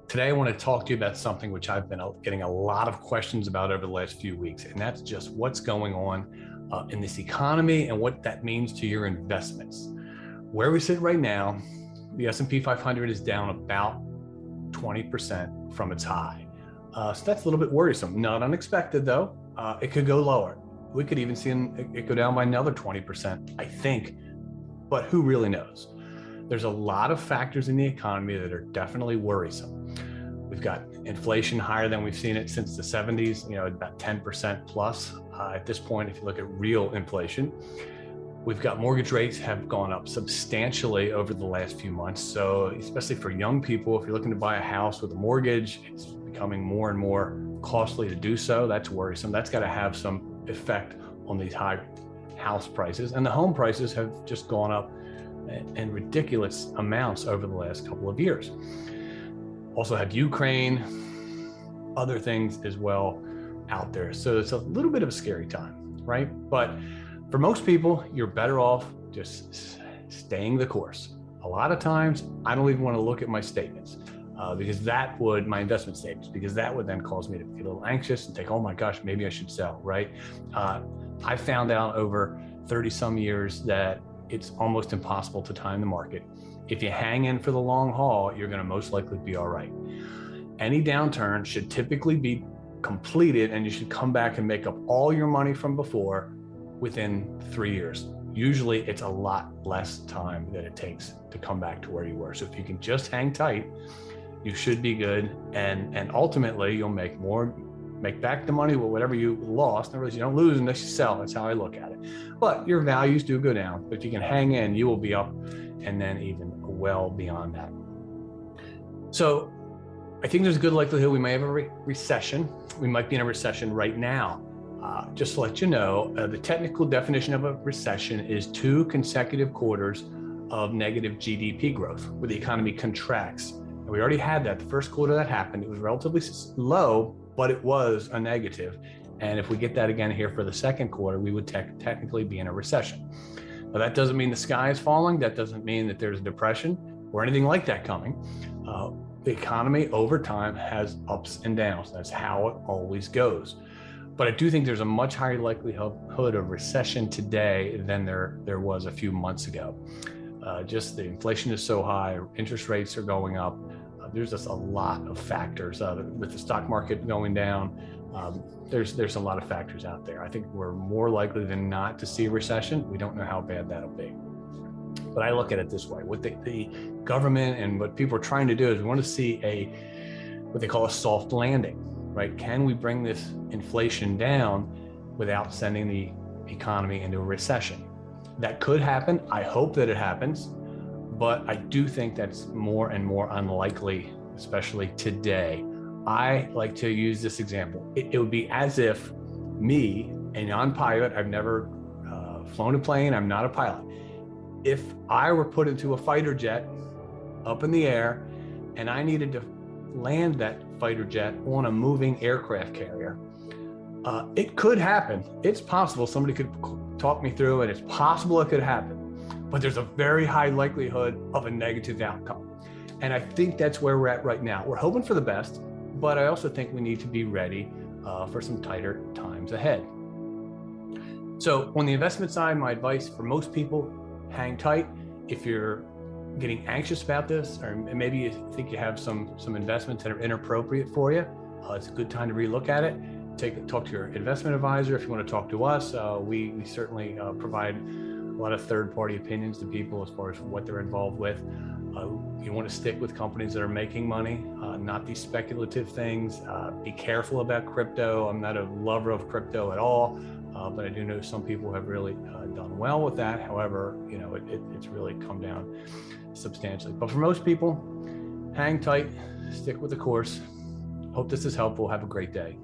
Today, I want to talk to you about something which I've been getting a lot of questions about over the last few weeks, and that's just what's going on in this economy and what that means to your investments. Where we sit right now, the S&P 500 is down about 20% from its high. So that's a little bit worrisome. Not unexpected, though. It could go lower. We could even see it go down by another 20%, I think, but who really knows? There's a lot of factors in the economy that are definitely worrisome. We've got inflation higher than we've seen it since the 70s, about 10% plus at this point, if you look at real inflation. We've got mortgage rates have gone up substantially over the last few months. So especially for young people, if you're looking to buy a house with a mortgage, it's becoming more and more costly to do so. That's worrisome. That's got to have some effect on these high house prices. And the home prices have just gone up in ridiculous amounts over the last couple of years. Also have Ukraine, other things as well out there. So it's a little bit of a scary time, right? But for most people, you're better off just staying the course. A lot of times, I don't even want to look at my statements because my investment statements, because that would then cause me to get a little anxious and think, oh my gosh, maybe I should sell, right? I found out over 30 some years that it's almost impossible to time the market. If you hang in for the long haul, you're going to most likely be all right. Any downturn should typically be completed and you should come back and make up all your money from before within 3 years. Usually it's a lot less time that it takes to come back to where you were. So if you can just hang tight, you should be good. And ultimately you'll make back the money with whatever you lost. In other words, you don't lose unless you sell. That's how I look at it. But your values do go down. But if you can hang in, you will be up and then even well beyond that. So I think there's a good likelihood we may have a recession. We might be in a recession right now. Just to let you know, the technical definition of a recession is 2 consecutive quarters of negative GDP growth, where the economy contracts. And we already had that. The first quarter that happened, it was relatively low, but it was a negative. And if we get that again here for the second quarter, we would technically be in a recession. Now, that doesn't mean the sky is falling. That doesn't mean that there's a depression or anything like that coming. The economy over time has ups and downs. That's how it always goes. But I do think there's a much higher likelihood of recession today than there was a few months ago. Just the inflation is so high, interest rates are going up. There's just a lot of factors with the stock market going down. There's a lot of factors out there. I think we're more likely than not to see a recession. We don't know how bad that'll be. But I look at it this way. What the government and what people are trying to do is we want to see what they call a soft landing, right? Can we bring this inflation down without sending the economy into a recession? That could happen. I hope that it happens. But I do think that's more and more unlikely, especially today. I like to use this example. It would be as if me, a non-pilot, I've never flown a plane, I'm not a pilot. If I were put into a fighter jet up in the air and I needed to land that fighter jet on a moving aircraft carrier, it could happen. It's possible somebody could talk me through it. It's possible it could happen. But there's a very high likelihood of a negative outcome. And I think that's where we're at right now. We're hoping for the best, but I also think we need to be ready for some tighter times ahead. So on the investment side, my advice for most people, hang tight. If you're getting anxious about this, or maybe you think you have some investments that are inappropriate for you, it's a good time to relook at it. Talk to your investment advisor. If you want to talk to us, we certainly provide a lot of third-party opinions to people as far as what they're involved with. You want to stick with companies that are making money, not these speculative things. Be careful about crypto. I'm not a lover of crypto at all, but I do know some people have really done well with that. However, it's really come down substantially. But for most people, hang tight, stick with the course. Hope this is helpful. Have a great day.